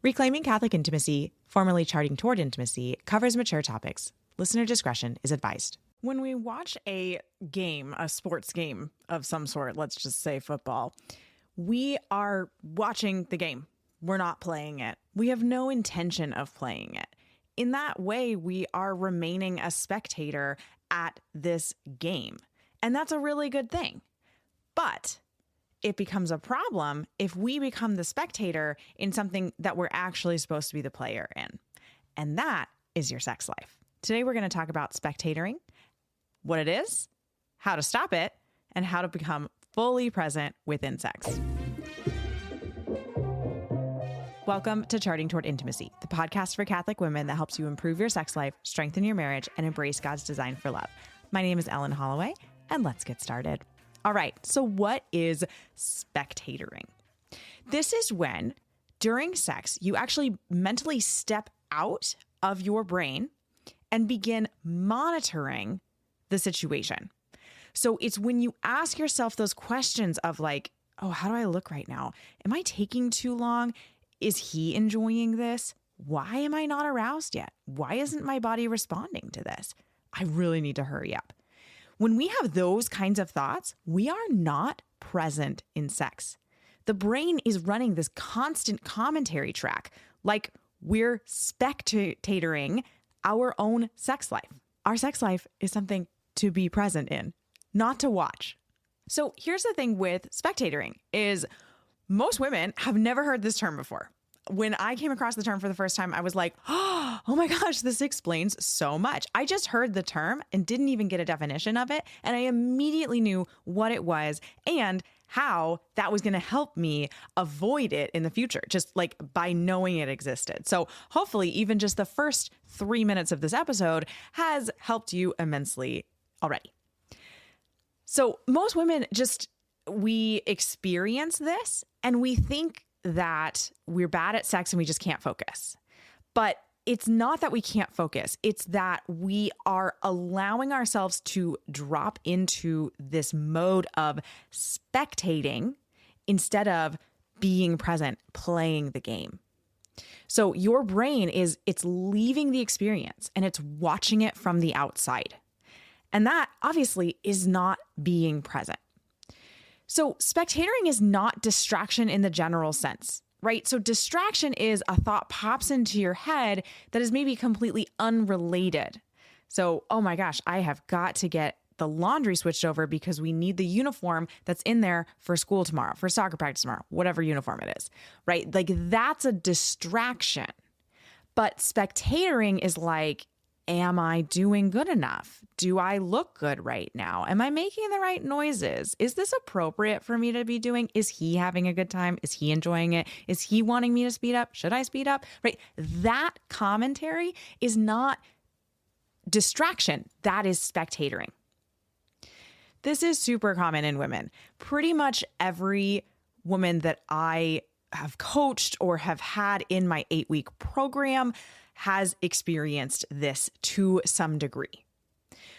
Reclaiming Catholic Intimacy, formerly Charting Toward Intimacy, covers mature topics. Listener discretion is advised. When we watch a game, a sports game of some sort, let's just say football, we are watching the game. We're not playing it. We have no intention of playing it. In that way, we are remaining a spectator at this game. And that's a really good thing. But it becomes a problem if we become the spectator in something that we're actually supposed to be the player in. And that is your sex life. Today, we're going to talk about spectatoring, what it is, how to stop it, and how to become fully present within sex. Welcome to Charting Toward Intimacy, the podcast for Catholic women that helps you improve your sex life, strengthen your marriage, and embrace God's design for love. My name is Ellen Holloway, and let's get started. All right, so what is spectatoring? This is when, during sex, you actually mentally step out of your brain and begin monitoring the situation. So it's when you ask yourself those questions of like, oh, how do I look right now? Am I taking too long? Is he enjoying this? Why am I not aroused yet? Why isn't my body responding to this? I really need to hurry up. When we have those kinds of thoughts, we are not present in sex. The brain is running this constant commentary track, like we're spectatoring our own sex life. Our sex life is something to be present in, not to watch. So here's the thing with spectatoring is most women have never heard this term before. When I came across the term for the first time, I was like, oh my gosh, this explains so much. I just heard the term and didn't even get a definition of it. And I immediately knew what it was and how that was going to help me avoid it in the future, just like by knowing it existed. So hopefully even just the first 3 minutes of this episode has helped you immensely already. So most women we experience this and we think that we're bad at sex and we just can't focus. But it's not that we can't focus. It's that we are allowing ourselves to drop into this mode of spectating instead of being present, playing the game. So your brain it's leaving the experience and it's watching it from the outside. And that obviously is not being present. So spectatoring is not distraction in the general sense, right? So distraction is a thought pops into your head that is maybe completely unrelated. So, oh my gosh, I have got to get the laundry switched over because we need the uniform that's in there for school tomorrow, for soccer practice tomorrow, whatever uniform it is, right? Like that's a distraction. But spectatoring is like, am I doing good enough? Do I look good right now? Am I making the right noises? Is this appropriate for me to be doing? Is he having a good time? Is he enjoying it? Is he wanting me to speed up? Should I speed up? Right? That commentary is not distraction. That is spectatoring. This is super common in women. Pretty much every woman that I have coached or have had in my 8-week program has experienced this to some degree.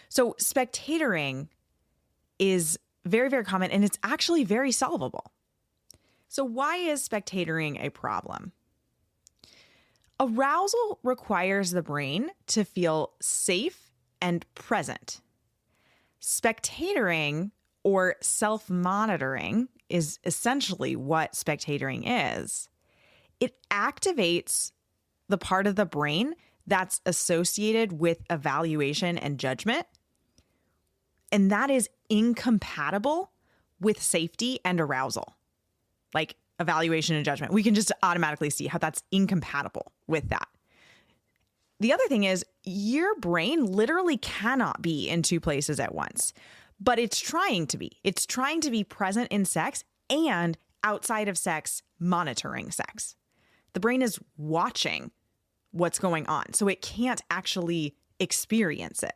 So spectatoring is very, very common and it's actually very solvable. So why is spectatoring a problem? Arousal requires the brain to feel safe and present. Spectatoring or self-monitoring is essentially what spectatoring is. It activates the part of the brain that's associated with evaluation and judgment. And that is incompatible with safety and arousal, like evaluation and judgment. We can just automatically see how that's incompatible with that. The other thing is your brain literally cannot be in two places at once, but it's trying to be. It's trying to be present in sex and outside of sex, monitoring sex. The brain is watching what's going on, so it can't actually experience it.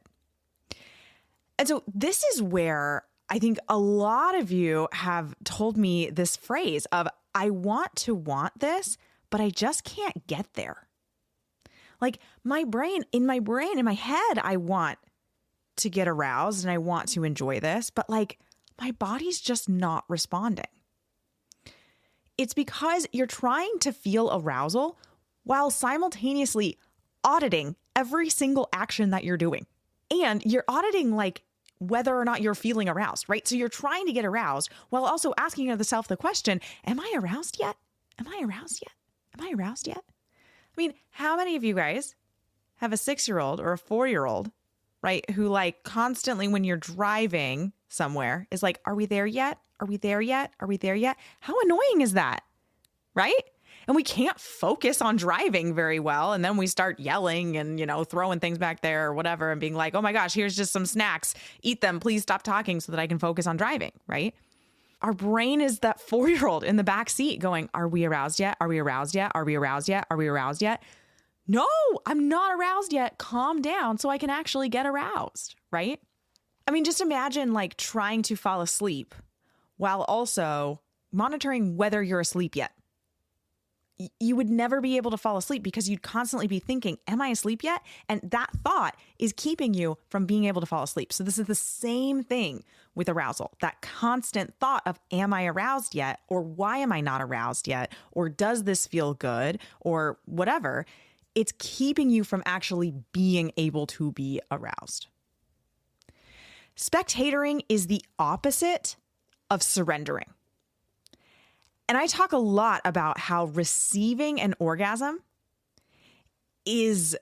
And so this is where I think a lot of you have told me this phrase of, I want to want this, but I just can't get there. Like in my head, I want to get aroused and I want to enjoy this, but like my body's just not responding. It's because you're trying to feel arousal while simultaneously auditing every single action that you're doing. And you're auditing like whether or not you're feeling aroused, right? So you're trying to get aroused while also asking yourself the question, am I aroused yet? Am I aroused yet? Am I aroused yet? I mean, how many of you guys have a 6-year-old or a 4-year-old, right? Who like constantly when you're driving somewhere is like, are we there yet? Are we there yet? Are we there yet? How annoying is that? Right? And we can't focus on driving very well. And then we start yelling and, throwing things back there or whatever and being like, oh my gosh, here's just some snacks. Eat them. Please stop talking so that I can focus on driving. Right? Our brain is that 4-year-old in the back seat going, are we aroused yet? Are we aroused yet? Are we aroused yet? Are we aroused yet? No, I'm not aroused yet. Calm down so I can actually get aroused. Right? I mean, just imagine like trying to fall asleep while also monitoring whether you're asleep yet. You would never be able to fall asleep because you'd constantly be thinking, am I asleep yet? And that thought is keeping you from being able to fall asleep. So this is the same thing with arousal, that constant thought of, am I aroused yet? Or why am I not aroused yet? Or does this feel good? Or whatever. It's keeping you from actually being able to be aroused. Spectatoring is the opposite of surrendering. And I talk a lot about how receiving an orgasm is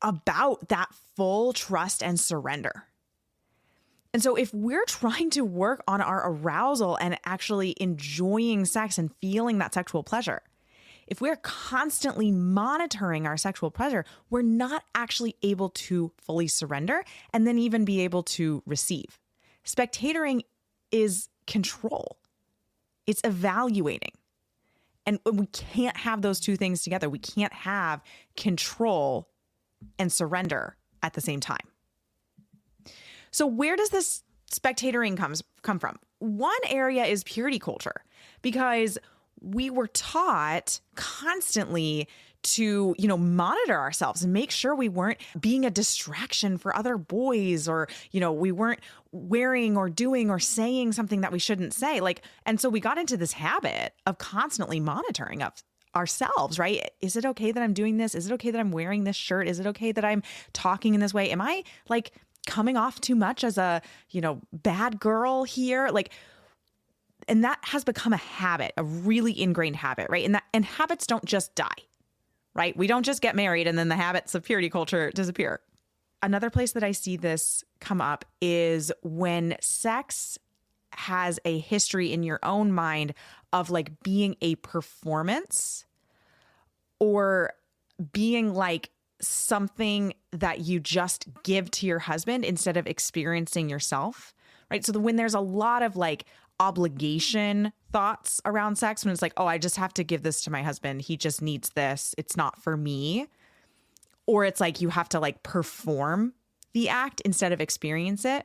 about that full trust and surrender. And so if we're trying to work on our arousal and actually enjoying sex and feeling that sexual pleasure, if we're constantly monitoring our sexual pleasure, we're not actually able to fully surrender and then even be able to receive. Spectatoring is control. It's evaluating. And we can't have those two things together. We can't have control and surrender at the same time. So where does this spectatoring come from? One area is purity culture, because we were taught constantly to, monitor ourselves and make sure we weren't being a distraction for other boys, or, we weren't wearing or doing or saying something that we shouldn't say. And so we got into this habit of constantly monitoring of ourselves, right? Is it okay that I'm doing this? Is it okay that I'm wearing this shirt? Is it okay that I'm talking in this way? Am I coming off too much as a, bad girl here? And that has become a habit, a really ingrained habit, right? And habits don't just die, right? We don't just get married and then the habits of purity culture disappear. Another place that I see this come up is when sex has a history in your own mind of being a performance, or being something that you just give to your husband instead of experiencing yourself, right? So when there's a lot of obligation thoughts around sex, when it's oh, I just have to give this to my husband, he just needs this, it's not for me. Or it's you have to perform the act instead of experience it.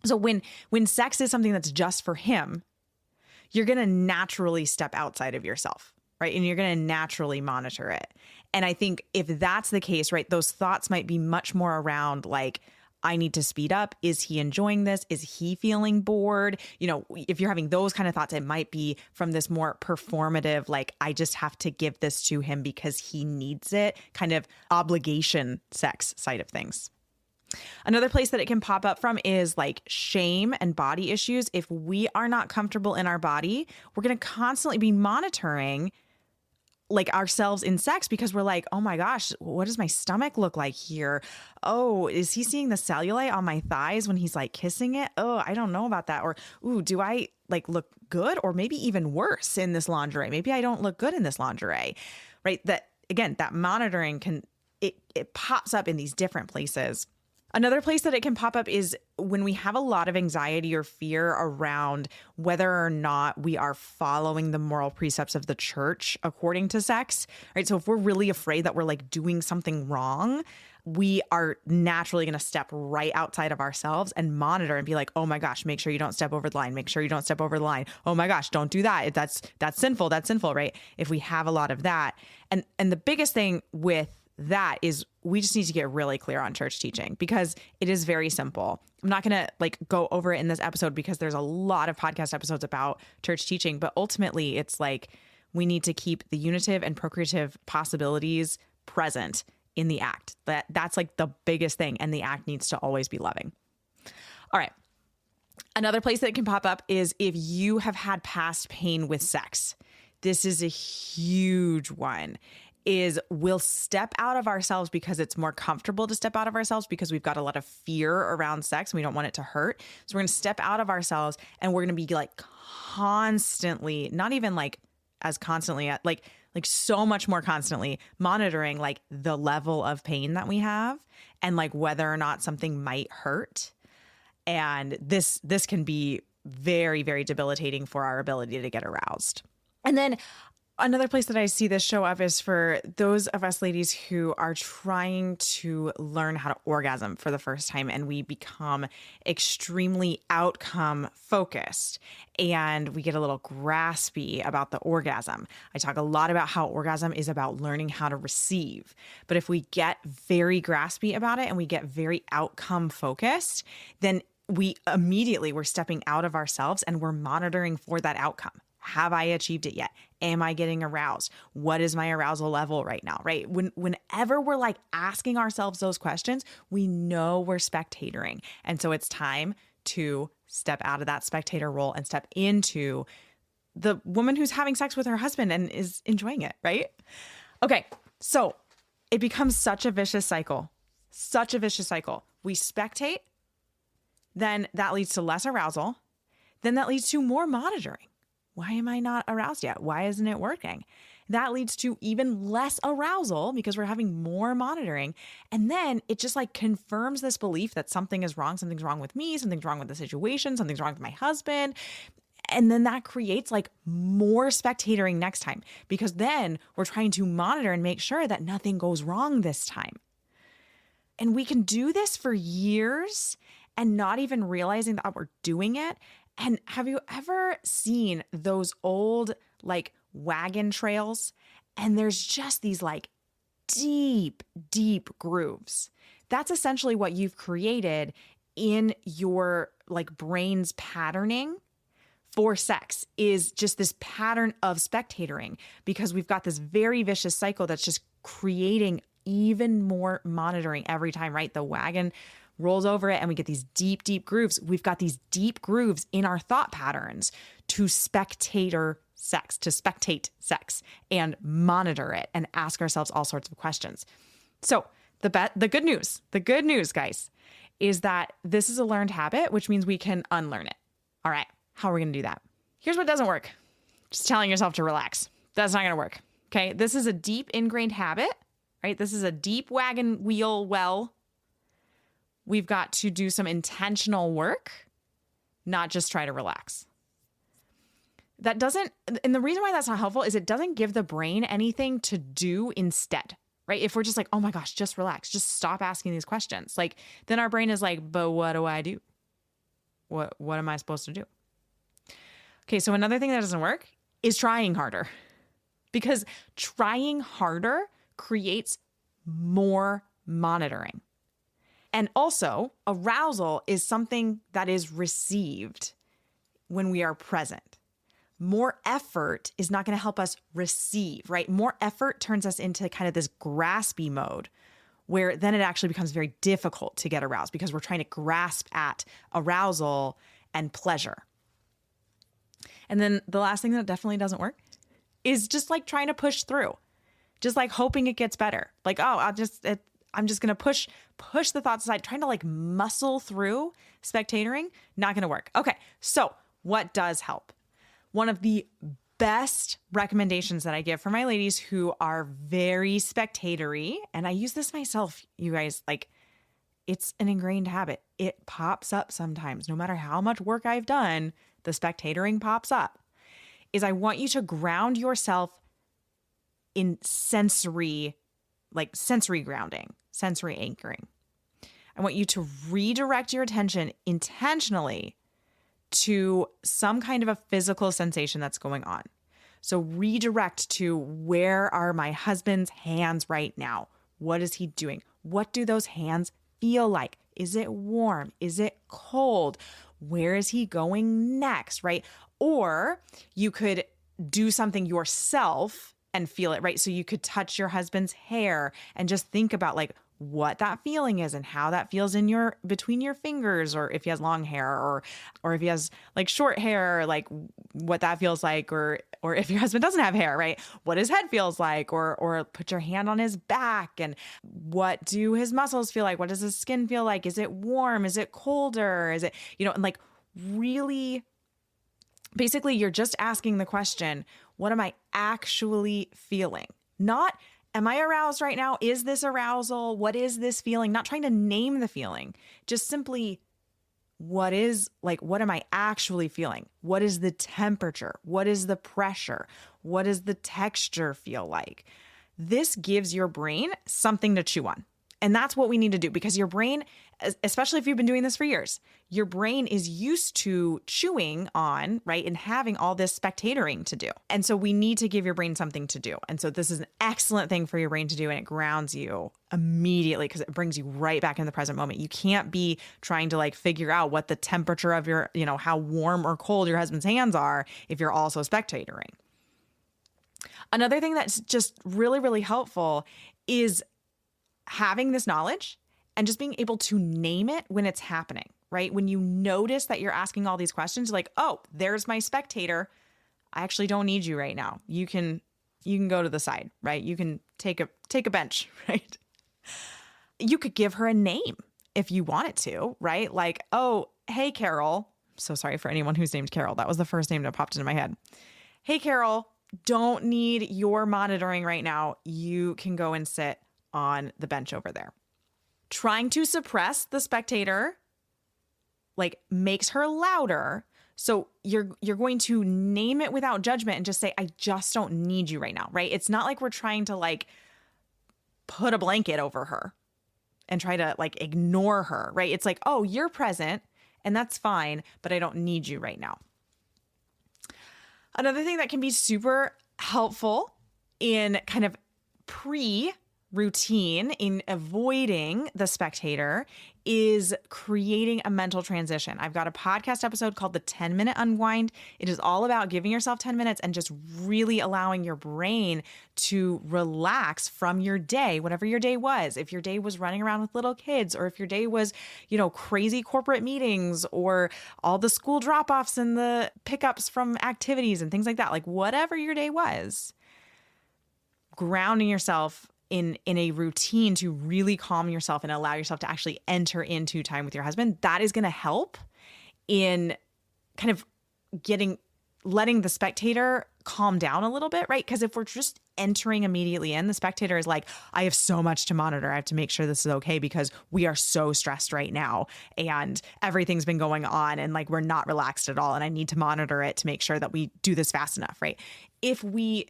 So when sex is something that's just for him, you're going to naturally step outside of yourself, right? And you're going to naturally monitor it. And I think if that's the case, right, those thoughts might be much more around I need to speed up. Is he enjoying this? Is he feeling bored? If you're having those kind of thoughts, it might be from this more performative, I just have to give this to him because he needs it, kind of obligation sex side of things. Another place that it can pop up from is shame and body issues. If we are not comfortable in our body, we're going to constantly be monitoring ourselves in sex, because we're oh my gosh, what does my stomach look like here? Oh, is he seeing the cellulite on my thighs when he's kissing it? Oh, I don't know about that. Or, ooh, do I look good, or maybe even worse in this lingerie? Maybe I don't look good in this lingerie, right? That again, that monitoring it pops up in these different places. Another place that it can pop up is when we have a lot of anxiety or fear around whether or not we are following the moral precepts of the church according to sex, right? So if we're really afraid that we're doing something wrong, we are naturally going to step right outside of ourselves and monitor and be oh my gosh, make sure you don't step over the line. Make sure you don't step over the line. Oh my gosh, don't do that. That's sinful. That's sinful, right? If we have a lot of that. And the biggest thing with that is we just need to get really clear on church teaching, because it is very simple. I'm not going to go over it in this episode because there's a lot of podcast episodes about church teaching, but ultimately it's We need to keep the unitive and procreative possibilities present in the act. That's like the biggest thing. And the act needs to always be loving. All right. Another place that it can pop up is if you have had past pain with sex. This is a huge one. Is we'll step out of ourselves because it's more comfortable to step out of ourselves because we've got a lot of fear around sex and we don't want it to hurt. So we're going to step out of ourselves and we're going to be like constantly, not even like as constantly, like so much more constantly monitoring like the level of pain that we have and like whether or not something might hurt. And this can be very, very debilitating for our ability to get aroused. And then another place that I see this show up is for those of us ladies who are trying to learn how to orgasm for the first time, and we become extremely outcome focused and we get a little graspy about the orgasm. I talk a lot about how orgasm is about learning how to receive. But if we get very graspy about it and we get very outcome focused, then we're stepping out of ourselves and we're monitoring for that outcome. Have I achieved it yet? Am I getting aroused? What is my arousal level right now, right? Whenever we're like asking ourselves those questions, we know we're spectatoring. And so it's time to step out of that spectator role and step into the woman who's having sex with her husband and is enjoying it, right? Okay, so it becomes such a vicious cycle, We spectate, then that leads to less arousal, then that leads to more monitoring. Why am I not aroused yet? Why isn't it working? That leads to even less arousal because we're having more monitoring. And then it just like confirms this belief that something is wrong. Something's wrong with me. Something's wrong with the situation. Something's wrong with my husband. And then that creates like more spectatoring next time because then we're trying to monitor and make sure that nothing goes wrong this time. And we can do this for years and not even realizing that we're doing it. And have you ever seen those old like wagon trails? And there's just these like deep, deep grooves. That's essentially what you've created in your like brain's patterning for sex, is just this pattern of spectatoring, because we've got this very vicious cycle that's just creating even more monitoring every time, right? The wagon rolls over it and we get these deep, deep grooves. We've got these deep grooves in our thought patterns to spectate sex and monitor it and ask ourselves all sorts of questions. So the good news, guys, is that this is a learned habit, which means we can unlearn it. All right. How are we going to do that? Here's what doesn't work. Just telling yourself to relax. That's not going to work. Okay. This is a deep ingrained habit, right? This is a deep wagon wheel well. We've got to do some intentional work, not just try to relax. And the reason why that's not helpful is it doesn't give the brain anything to do instead, right? If we're just like, oh my gosh, just relax, just stop asking these questions. Like, then our brain is like, but what do I do? What am I supposed to do? Okay, so another thing that doesn't work is trying harder, because trying harder creates more monitoring. And also, arousal is something that is received when we are present. More effort is not going to help us receive, right? More effort turns us into kind of this graspy mode, where then it actually becomes very difficult to get aroused because we're trying to grasp at arousal and pleasure. And then the last thing that definitely doesn't work is just like trying to push through, just like hoping it gets better. Like, oh, I'm just going to push the thoughts aside, trying to like muscle through spectatoring. Not going to work. Okay. So what does help? One of the best recommendations that I give for my ladies who are very spectatory, and I use this myself, you guys, like it's an ingrained habit. It pops up sometimes. No matter how much work I've done, the spectatoring pops up, is I want you to ground yourself in sensory grounding, sensory anchoring. I want you to redirect your attention intentionally to some kind of a physical sensation that's going on. So redirect to, where are my husband's hands right now? What is he doing? What do those hands feel like? Is it warm? Is it cold? Where is he going next, right? Or you could do something yourself and feel it, right? So you could touch your husband's hair and just think about like what that feeling is and how that feels in your between your fingers, or if he has long hair, or if he has like short hair, like what that feels like, or if your husband doesn't have hair, right? What his head feels like, or put your hand on his back and what do his muscles feel like? What does his skin feel like? Is it warm? Is it colder? Is it, and like really basically you're just asking the question, what am I actually feeling? Not, am I aroused right now? Is this arousal? What is this feeling? Not trying to name the feeling, just simply what am I actually feeling? What is the temperature? What is the pressure? What does the texture feel like? This gives your brain something to chew on. And that's what we need to do, because your brain, especially if you've been doing this for years, your brain is used to chewing on, right, and having all this spectatoring to do. And so we need to give your brain something to do. And so this is an excellent thing for your brain to do, and it grounds you immediately because it brings you right back in the present moment. You can't be trying to like figure out what the temperature of your, how warm or cold your husband's hands are if you're also spectatoring. Another thing that's just really, really helpful is having this knowledge and just being able to name it when it's happening, right? When you notice that you're asking all these questions, like, oh, there's my spectator. I actually don't need you right now. You can go to the side, right? You can take a bench, right? You could give her a name if you wanted to, right? Like, oh, hey, Carol. So sorry for anyone who's named Carol. That was the first name that popped into my head. Hey, Carol, don't need your monitoring right now. You can go and sit on the bench over there. Trying to suppress the spectator like makes her louder. So you're going to name it without judgment and just say, I just don't need you right now, right? It's not like we're trying to like put a blanket over her and try to like ignore her, right? It's like, oh, you're present and that's fine, but I don't need you right now. Another thing that can be super helpful in kind of routine in avoiding the spectator is creating a mental transition. I've got a podcast episode called the 10-Minute Unwind. It is all about giving yourself 10 minutes and just really allowing your brain to relax from your day, whatever your day was. If your day was running around with little kids, or if your day was, crazy corporate meetings, or all the school drop-offs and the pickups from activities and things like that, like whatever your day was, grounding yourself in a routine to really calm yourself and allow yourself to actually enter into time with your husband, that is going to help in kind of letting the spectator calm down a little bit, right? Because if we're just entering immediately in, the spectator is like, I have so much to monitor. I have to make sure this is okay because we are so stressed right now and everything's been going on and like we're not relaxed at all. And I need to monitor it to make sure that we do this fast enough, right? If we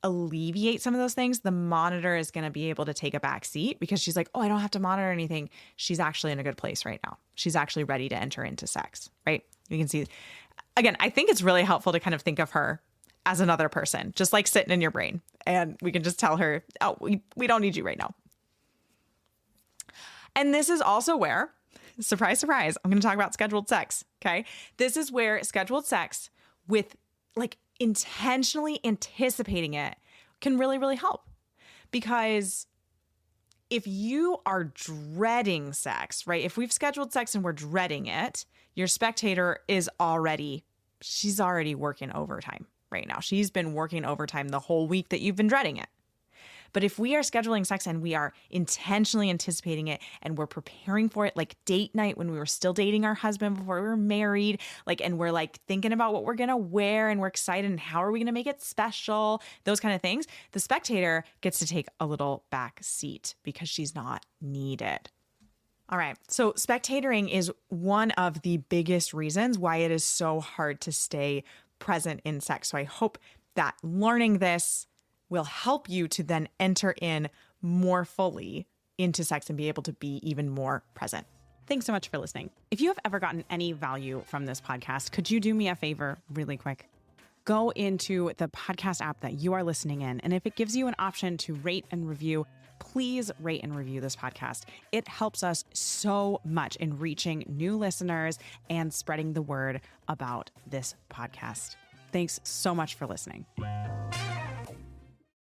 alleviate some of those things, the monitor is going to be able to take a back seat because she's like, oh, I don't have to monitor anything. She's actually in a good place right now. She's actually ready to enter into sex, right? You can see, again, I think it's really helpful to kind of think of her as another person, just like sitting in your brain. And we can just tell her, oh, we don't need you right now. And this is also where, surprise, surprise, I'm going to talk about scheduled sex, okay? This is where scheduled sex with like intentionally anticipating it can really, really help. Because if you are dreading sex, right? If we've scheduled sex and we're dreading it, your spectator she's already working overtime right now. She's been working overtime the whole week that you've been dreading it. But if we are scheduling sex and we are intentionally anticipating it and we're preparing for it, like date night when we were still dating our husband before we were married, and we're like thinking about what we're going to wear and we're excited and how are we going to make it special, those kind of things, the spectator gets to take a little back seat because she's not needed. All right. So spectatoring is one of the biggest reasons why it is so hard to stay present in sex. So I hope that learning this will help you to then enter in more fully into sex and be able to be even more present. Thanks so much for listening. If you have ever gotten any value from this podcast, could you do me a favor really quick? Go into the podcast app that you are listening in, and if it gives you an option to rate and review, please rate and review this podcast. It helps us so much in reaching new listeners and spreading the word about this podcast. Thanks so much for listening.